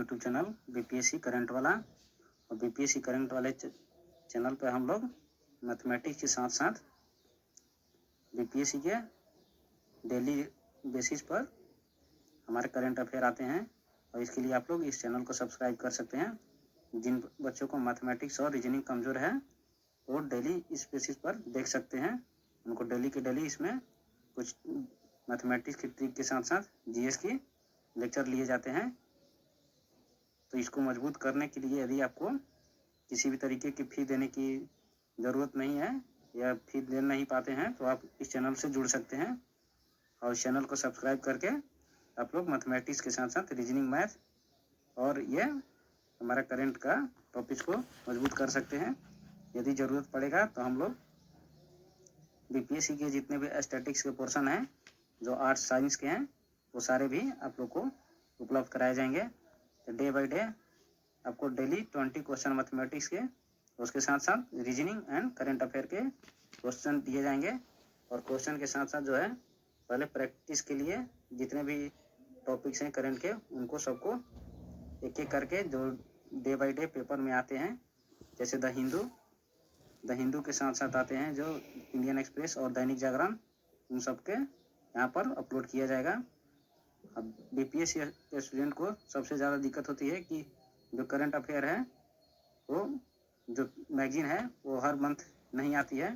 YouTube channel BPSC current वाला। और BPSC current वाले चैनल पे हम लोग मैथमेटिक्स के साथ साथ बीपीएससी के डेली बेसिस पर हमारे करंट अफेयर आते हैं, और इसके लिए आप लोग इस चैनल को सब्सक्राइब कर सकते हैं। जिन बच्चों को मैथमेटिक्स और रीजनिंग कमज़ोर है वो डेली इस बेसिस पर देख सकते हैं। उनको डेली के डेली इसमें कुछ मैथमेटिक्स की ट्रिक के साथ साथ जीएस की लेक्चर लिए जाते हैं। तो इसको मजबूत करने के लिए यदि आपको किसी भी तरीके की फ़ी देने की ज़रूरत नहीं है या फ़ी दे नहीं पाते हैं तो आप इस चैनल से जुड़ सकते हैं, और इस चैनल को सब्सक्राइब करके आप लोग मैथमेटिक्स के साथ साथ रीजनिंग, मैथ और ये हमारा करंट का टॉपिक को मजबूत कर सकते हैं। यदि ज़रूरत पड़ेगा तो हम लोग बीपीएससी के जितने भी स्टैटिक्स के पोर्शन हैं जो आर्ट्स साइंस के हैं वो सारे भी आप लोग को उपलब्ध कराए जाएंगे। तो डे बाय डे आपको डेली 20 क्वेश्चन मैथमेटिक्स के, उसके साथ साथ रीजनिंग एंड करंट अफेयर के क्वेश्चन दिए जाएंगे। और क्वेश्चन के साथ साथ जो है पहले प्रैक्टिस के लिए जितने भी टॉपिक्स हैं करंट के उनको सबको एक एक करके जो डे बाय डे पेपर में आते हैं, जैसे द हिंदू के साथ साथ आते हैं जो इंडियन एक्सप्रेस और दैनिक जागरण, उन सब के यहाँ पर अपलोड किया जाएगा। अब बीपीएससी के स्टूडेंट को सबसे ज़्यादा दिक्कत होती है कि जो करंट अफेयर है वो जो मैगजीन है वो हर मंथ नहीं आती है,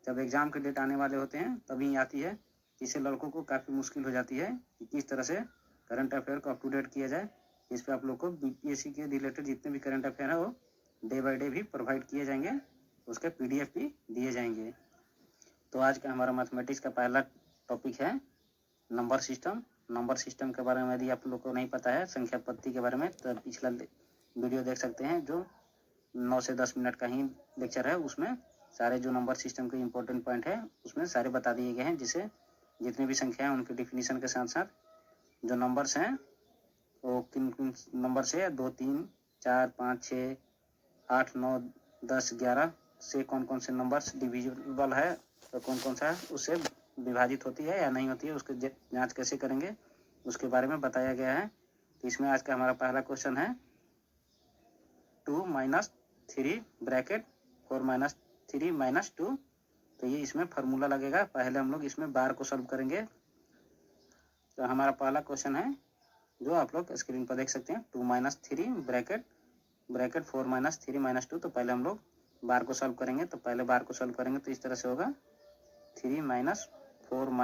जब एग्ज़ाम के डेट आने वाले होते हैं तभी आती है। इससे लड़कों को काफ़ी मुश्किल हो जाती है कि किस तरह से करंट अफेयर को अप टू डेट किया जाए। इस पर आप लोग को बीपीएससी के रिलेटेड जितने भी करंट अफेयर है वो डे बाय डे भी प्रोवाइड किए जाएंगे, उसके पीडीएफ भी दिए जाएंगे। तो आज का हमारा मैथमेटिक्स का पहला टॉपिक है नंबर सिस्टम। नंबर सिस्टम के बारे में यदि आप लोग को नहीं पता है, संख्या पत्ती के बारे में, तो पिछला वीडियो देख सकते हैं जो 9 से 10 मिनट का ही लेक्चर है। उसमें सारे जो नंबर सिस्टम के इम्पोर्टेंट पॉइंट है उसमें सारे बता दिए गए हैं, जिससे जितनी भी संख्या है उनके डिफिनीशन के साथ साथ जो नंबर्स हैं वो किन किन नंबर से 2, 3, 4, 5, 6, 8, 9, 10, 11 से कौन कौन से नंबर्स डिविजिबल है तो कौन कौन सा उससे विभाजित होती है या नहीं होती है, उसकी जांच कैसे करेंगे उसके बारे में बताया गया है। तो इसमें आज का हमारा पहला क्वेश्चन है 2 - 3 ब्रैकेट 4 - 3 - 2। तो ये इसमें फार्मूला लगेगा। पहले हम लोग इसमें बार को सॉल्व करेंगे। तो हमारा पहला क्वेश्चन है जो आप लोग स्क्रीन पर देख सकते हैं 2 - 3 ब्रैकेट 4 - 3 - 2। तो पहले हम लोग बार को सॉल्व करेंगे। तो पहले बार को सॉल्व करेंगे तो इस तरह से होगा 3 - 4 -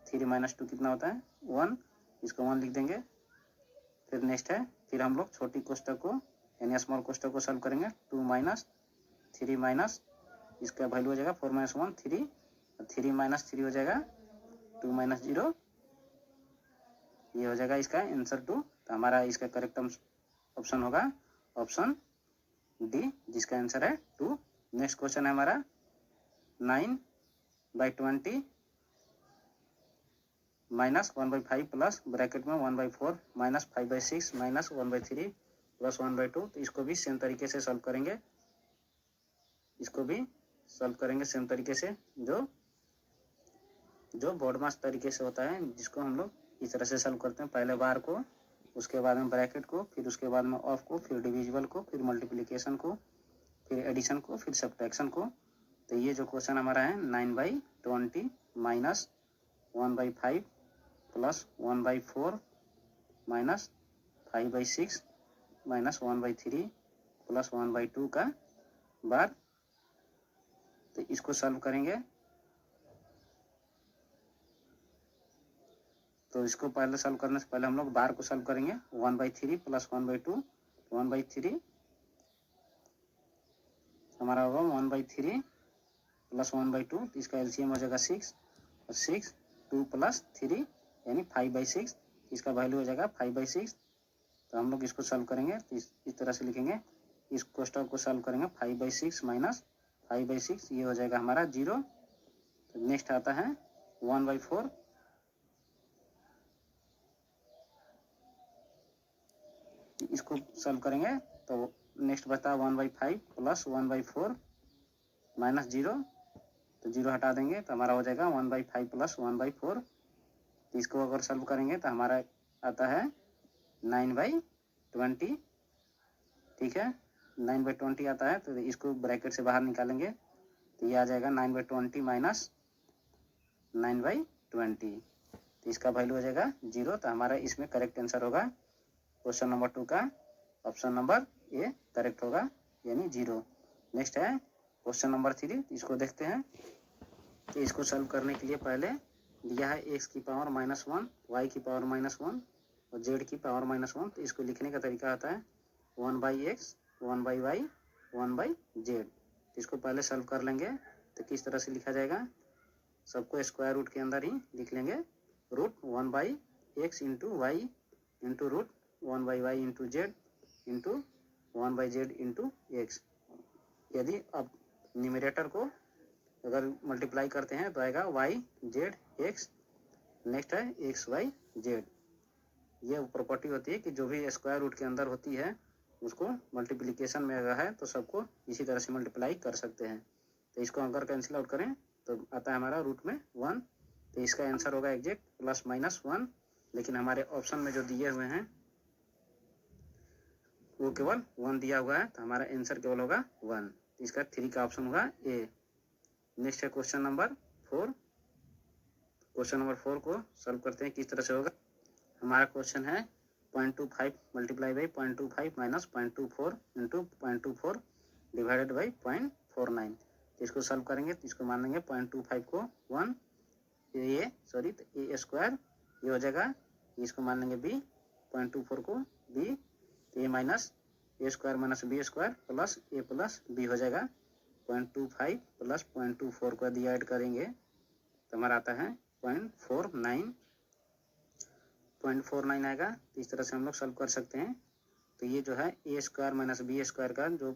3 - 2 कितना होता है 1, इसको 1 लिख देंगे। फिर नेक्स्ट है, फिर हम लोग छोटी कोष्टक को यानी स्मॉल कोष्टक को सॉल्व करेंगे। 2 - 3 इसका वैल्यू हो जाएगा 4 - 1 3, 3 - 3 हो जाएगा 2 - 0, ये हो जाएगा इसका आंसर 2। तो हमारा इसका करेक्ट ऑप्शन होगा ऑप्शन डी, जिसका आंसर है 2। नेक्स्ट क्वेश्चन है हमारा 9/20 -1/5 प्लस ब्रैकेट में 1/4 -5/6 -1/3 प्लस 1/2। तो इसको भी सेम तरीके से सॉल्व करेंगे। इसको भी सॉल्व करेंगे सेम तरीके से जो बोर्ड मास तरीके से होता है, जिसको हम लोग इस तरह से सॉल्व करते हैं। पहले बार को, उसके बाद में ब्रैकेट को, फिर उसके बाद में ऑफ को, फिर डिविजिबल को, फिर मल्टीप्लिकेशन को, फिर एडिशन को, फिर सब्ट्रैक्शन को। तो ये जो क्वेश्चन हमारा है 9/20 -1/5 प्लस 1/4 -5/6 -1/3 प्लस 1/2 का बार। तो इसको सॉल्व करेंगे। तो इसको पहले सॉल्व करने से पहले हम लोग बार को सॉल्व करेंगे। 1/3 प्लस 1/2, 1/3 हमारा होगा 1/3 प्लस 1/2। तो इसका एलसीएम हो जाएगा 6, और 6 2 प्लस 3 यानी 5/6, इसका वैल्यू हो जाएगा 5/6। तो हम लोग इसको सॉल्व करेंगे तो इस तरह से लिखेंगे। इस क्वेश्चन को सॉल्व करेंगे 5/6 माइनस 5/6, ये हो जाएगा हमारा 0। तो नेक्स्ट आता है 1/4। इसको सॉल्व करेंगे तो नेक्स्ट बचता है 1/5 प्लस 1/4 माइनस 0। तो 0 हटा देंगे तो हमारा हो जाएगा 1/5 प्लस 1/4। तो इसको अगर सॉल्व करेंगे तो हमारा आता है 9/20। 20, ठीक है, 9/20 आता है, तो इसको ब्रैकेट से बाहर निकालेंगे तो ये आ जाएगा 9/20 माइनस 9/20, तो इसका वैल्यू हो जाएगा 0। तो हमारा इसमें करेक्ट आंसर होगा क्वेश्चन नंबर 2 का ऑप्शन नंबर ए करेक्ट होगा, यानी 0। नेक्स्ट है क्वेश्चन नंबर 3, इसको देखते हैं। तो इसको सॉल्व करने के लिए पहले दिया है x की पावर -1, y की पावर -1 और z की पावर -1। तो इसको लिखने का तरीका आता है 1/x 1/y 1/z। इसको पहले सॉल्व कर लेंगे तो किस तरह से लिखा जाएगा, सबको स्क्वायर रूट के अंदर ही लिख लेंगे, root 1/x into y into root 1/y into z into 1/z into x. यदि अब न्यूमरेटर को अगर मल्टीप्लाई करते हैं तो आएगा वाई जेड एक्स, नेक्स्ट है एक्स वाई जेड। ये प्रॉपर्टी होती है कि जो भी स्क्वायर रूट के अंदर होती है उसको मल्टीप्लिकेशन में अगर है तो सबको इसी तरह से मल्टीप्लाई कर सकते हैं। तो इसको अगर कैंसिल आउट करें तो आता है हमारा रूट में 1, तो इसका आंसर होगा एग्जैक्ट +-1। लेकिन हमारे ऑप्शन में जो दिए हुए हैं वो केवल 1 दिया हुआ है, तो हमारा आंसर केवल होगा 1। इसका 3 का ऑप्शन होगा ए। नेक्स्ट है क्वेश्चन नंबर 4। क्वेश्चन नंबर 4 को सॉल्व करते हैं किस तरह से होगा। हमारा क्वेश्चन है 0.25 multiply by 0.25 minus 0.24 into 0.24 divided by 0.49। तो इसको सॉल्व करेंगे तो इसको मान लेंगे 0.25 को 1 ए स्क्वायर, ये हो जाएगा, इसको मान लेंगे b, 0.24 को b, तो A minus A square minus B square plus A plus B हो जाएगा। 0.25 प्लस 0.24 को यदि ऐड करेंगे तो हमारा आता है 0.49 आएगा। तो इस तरह से हम लोग सॉल्व कर सकते हैं। तो ये जो है A square minus B square का जो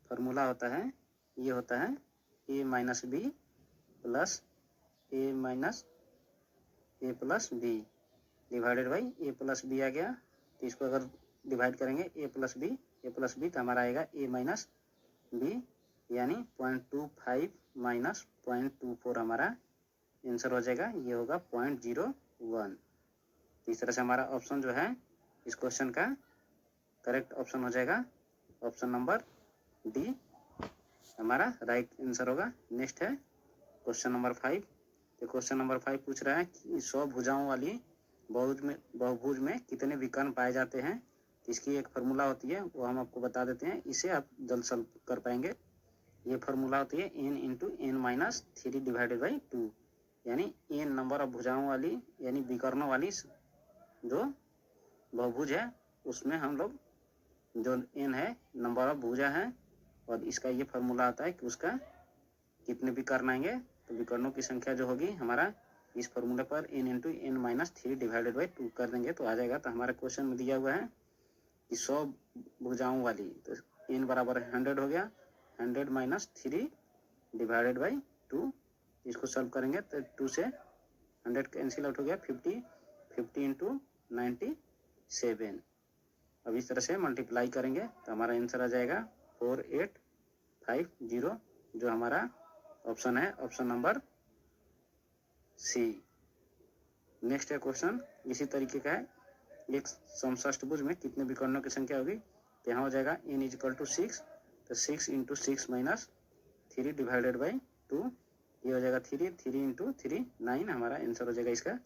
फार्मूला होता है ये होता है A minus B plus A minus A plus B divided by A plus B आ गया। तो इसको अगर डिवाइड करेंगे ए प्लस बी तो हमारा आएगा ए माइनस बी, यानी 0.25 माइनस 0.24 हमारा आंसर हो जाएगा, ये होगा 0.01। इस तरह से हमारा ऑप्शन जो है इस क्वेश्चन का करेक्ट ऑप्शन हो जाएगा ऑप्शन नंबर डी, हमारा राइट आंसर होगा। नेक्स्ट है क्वेश्चन नंबर 5। तो क्वेश्चन नंबर 5 पूछ रहा है कि 100 भुजाओं वाली बहुभुज में कितने विकर्ण पाए जाते हैं। इसकी एक फार्मूला होती है, वो हम आपको बता देते हैं, इसे आप जल्द सॉल्व कर पाएंगे। ये फार्मूला होती है n into n minus 3 divided by 2, यानी n नंबर ऑफ भुजाओं वाली यानी विकर्णों वाली जो बहुभुज है उसमें हम लोग जो n है नंबर ऑफ भुजा है, और इसका ये फार्मूला आता है कि उसका कितने विकर्ण आएंगे। तो विकर्णों की संख्या जो होगी हमारा इस फार्मूले पर n into n minus 3 divided by 2 कर देंगे तो आ जाएगा। तो हमारे क्वेश्चन में दिया हुआ है कि 100 भुजाओं वाली, तो n बराबर 100 हो गया, 100 माइनस 3 डिवाइडेड बाई 2। इसको सॉल्व करेंगे तो 2 से 100 कैंसिल आउट हो गया, 50 इंटू 97। अब इस तरह से मल्टीप्लाई करेंगे तो हमारा आंसर आ जाएगा 4850, जो हमारा ऑप्शन है ऑप्शन नंबर सी। नेक्स्ट है क्वेश्चन इसी तरीके का है, एक समषष्टभुज में कितने विकर्णों की संख्या होगी। तो यहाँ हो जाएगा n इक्वल टू 6, तो 6 इंटू 6 माइनस 3 डिवाइडेड बाई 2, ये हो जाएगा 3 इंटू 3 9, हमारा आंसर हो जाएगा इसका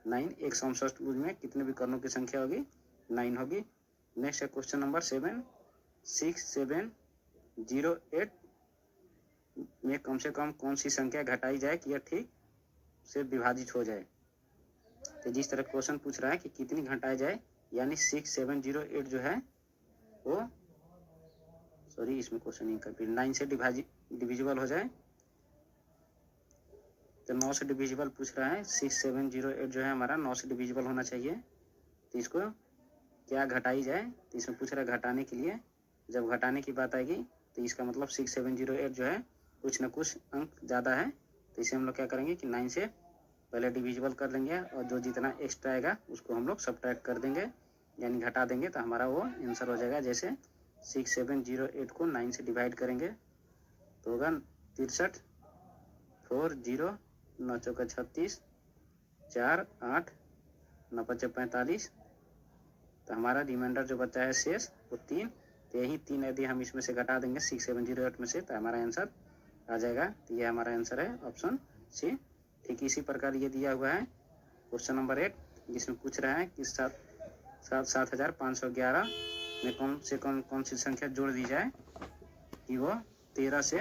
9। एक समषष्टभुज में कितने विकर्णों की संख्या होगी, 9 होगी। नेक्स्ट है क्वेश्चन नंबर 7, 6708 में कम से कम कौन सी संख्या घटाई जाए कि यह ठीक से विभाजित हो जाए। तो जिस तरह क्वेश्चन पूछ रहा है कि कितनी घटाई जाए, यानी 6708 जो है वो इसमें क्वेश्चन नहीं कर 9 से डिविजिबल हो जाए, तो 9 से डिविजिबल पूछ रहा है। 6708 जो है हमारा 9 से डिविजिबल होना चाहिए। तो इसको क्या घटाई जाए, तो इसमें पूछ रहा है घटाने के लिए, जब घटाने की बात आएगी तो इसका मतलब 6708 जो है कुछ न कुछ अंक ज़्यादा है, तो इसे हम लोग क्या करेंगे कि 9 से पहले डिविजिबल कर लेंगे और जो जितना एक्स्ट्रा आएगा उसको हम लोग सब्ट्रैक्ट कर देंगे, यानी घटा देंगे, तो हमारा वो आंसर हो जाएगा। जैसे 6708 को 9 से डिवाइड करेंगे तो होगा 63, 4 0 9 चौका 36, 4 8 9 5 45, तो हमारा रिमाइंडर जो बचा है शेष वो 3, तो यही 3 यदि हम इसमें से घटा देंगे 6708 में से तो हमारा आंसर आ जाएगा। तो ये हमारा आंसर है ऑप्शन सी। ठीक इसी प्रकार ये दिया हुआ है क्वेश्चन नंबर 8, जिसमें पूछ रहा है कि 7511 में कौन सी संख्या जोड़ दी जाए कि वो 13 से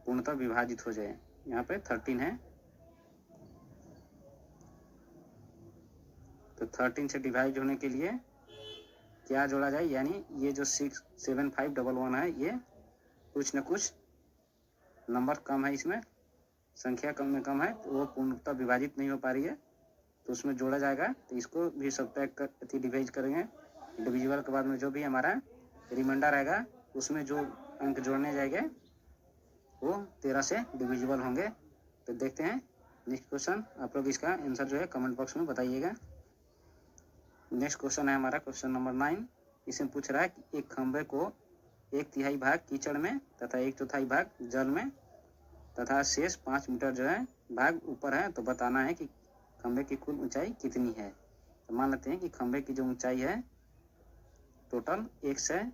पूर्णतः विभाजित हो जाए। यहाँ पे 13 है, तो 13 से डिवाइड होने के लिए क्या जोड़ा जाए, यानी ये जो 67511 है ये कुछ न कुछ नंबर कम है, इसमें संख्या कम में कम है, तो वो पूर्णतः विभाजित नहीं हो पा रही है, तो उसमें जोड़ा जाएगा। तो इसको भी सब्ट्रैक्ट कर डिवाइड करेंगे। डिविजिबल के बाद में जो भी हमारा रिमाइंडर आएगा उसमें जो अंक जोड़ने जाएंगे वो 13 से डिविजिबल होंगे। तो देखते हैं नेक्स्ट क्वेश्चन। आप लोग इसका आंसर जो है कमेंट बॉक्स में बताइएगा। नेक्स्ट क्वेश्चन है हमारा क्वेश्चन नंबर 9। इसमें पूछ रहा है कि एक खंभे को 1/3 भाग कीचड़ में तथा 1/4 भाग जल में तथा शेष 5 मीटर जो है भाग ऊपर है, तो बताना है कि खंभे की कुल ऊंचाई कितनी है। तो मान लेते हैं कि खंभे की जो ऊंचाई है टोटल x है,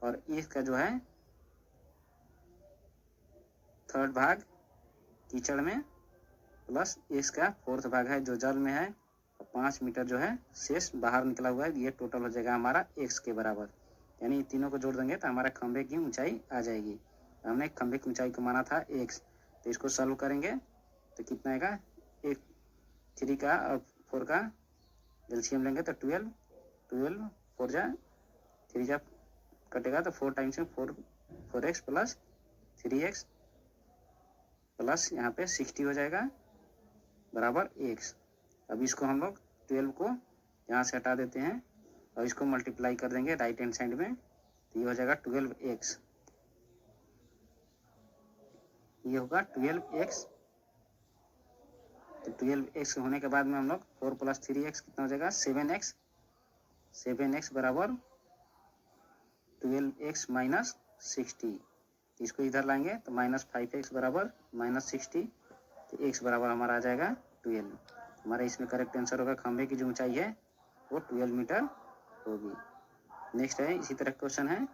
और इसका जो है 3rd भाग कीचड़ में प्लस इसका 4th भाग है जो जल में है, और 5 मीटर जो है शेष बाहर निकला हुआ है। ये टोटल हो जाएगा हमारा x के बराबर, यानी तीनों को जोड़ देंगे तो हमारा खंभे की ऊंचाई आ जाएगी। हमने खंभे की ऊंचाई को माना था x, तो इसको सॉल्व करेंगे तो कितना आएगा, 3 का और 4 का एलसीएम लेंगे तो 12 4 जा 3 जा कटेगा तो 4 टाइम्स में 4x प्लस 3x प्लस यहाँ पे 60 हो जाएगा बराबर x। अब इसको हम लोग 12 को यहाँ से हटा देते हैं और इसको मल्टीप्लाई कर देंगे राइट हैंड साइड में, तो ये हो जाएगा 12x, ये होगा 12x। तो 12x होने के बाद में हम लोग 4 प्लस 3x कितना हो जाएगा 7x बराबर 12x माइनस 60। इसको इधर लाएंगे तो -5x बराबर -60, तो x बराबर हमारा आ जाएगा 12। हमारा इसमें करेक्ट आंसर होगा खंभे की जो ऊंचाई है वो 12 मीटर होगी। नेक्स्ट है इसी तरह क्वेश्चन है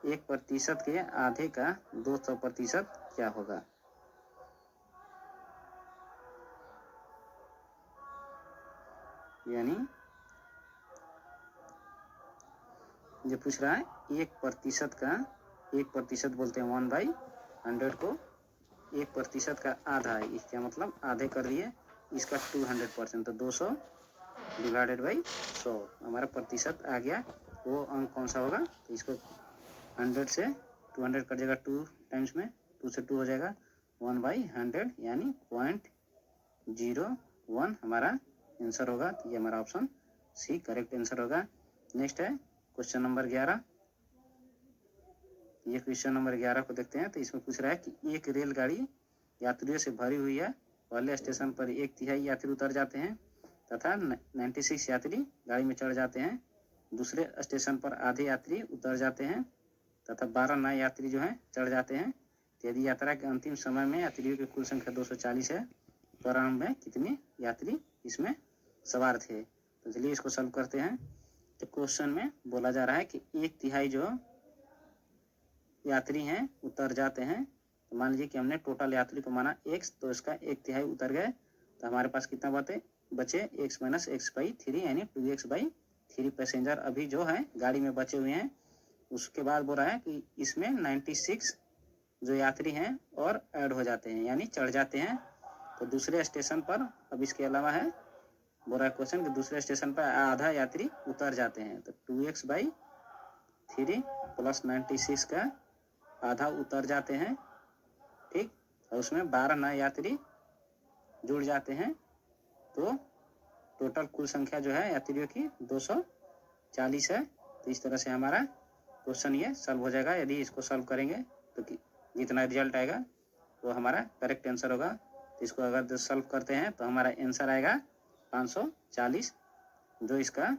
1% के आधे का 200% क्या होगा। यानी ये पूछ रहा है 1% का, 1% बोलते हैं 1/100 को, 1% का आधा है, इसका मतलब आधे कर दिए, इसका 200%, तो 200 डिवाइडेड बाई 100 हमारा प्रतिशत आ गया। वो अंक कौन सा होगा, तो इसको 100 से 200 कट जाएगा 2 टाइम्स में, 2 से 2 हो जाएगा 1/100 यानी 0.01 हमारा आंसर होगा। तो ये हमारा ऑप्शन सी करेक्ट आंसर होगा। नेक्स्ट है क्वेश्चन नंबर 11। ये क्वेश्चन नंबर 11 को देखते हैं। तो इसमें पूछ रहा है कि एक रेलगाड़ी यात्रियों से भरी हुई है, पहले स्टेशन पर 1/3 यात्री उतर जाते हैं तथा 96 यात्री गाड़ी में चढ़ जाते हैं, दूसरे स्टेशन पर आधे यात्री उतर जाते हैं तथा 12 नए यात्री जो हैं चढ़ जाते हैं। तो यदि यात्रा के अंतिम समय में यात्रियों की कुल संख्या 240 है, प्रारंभ में कितने यात्री इसमें सवार थे। तो चलिए इसको सॉल्व करते हैं। तो क्वेश्चन में बोला जा रहा है कि 1/3 जो यात्री हैं उतर जाते हैं, तो मान लीजिए कि हमने टोटल यात्री को माना x, तो इसका 1/3 उतर गए, तो हमारे पास कितना बचे x माइनस x/3 यानी 2x/3 पैसेंजर अभी जो है गाड़ी में बचे हुए हैं। उसके बाद बोल रहा है कि इसमें 96 जो यात्री हैं और ऐड हो जाते हैं यानी चढ़ जाते हैं, तो दूसरे स्टेशन पर अब इसके अलावा है बोल रहा है क्वेश्चन कि दूसरे स्टेशन पर आधा यात्री उतर जाते हैं, तो 2x/3 प्लस 96 का आधा उतर जाते हैं, ठीक, और उसमें 12 नए यात्री जुड़ जाते हैं, तो टोटल कुल संख्या जो है यात्रियों की 240 है। तो इस तरह से हमारा क्वेश्चन ये सॉल्व हो जाएगा। यदि इसको सॉल्व करेंगे तो जितना रिजल्ट आएगा वो हमारा करेक्ट आंसर होगा। तो इसको अगर सॉल्व करते हैं तो हमारा आंसर आएगा 540, जो इसका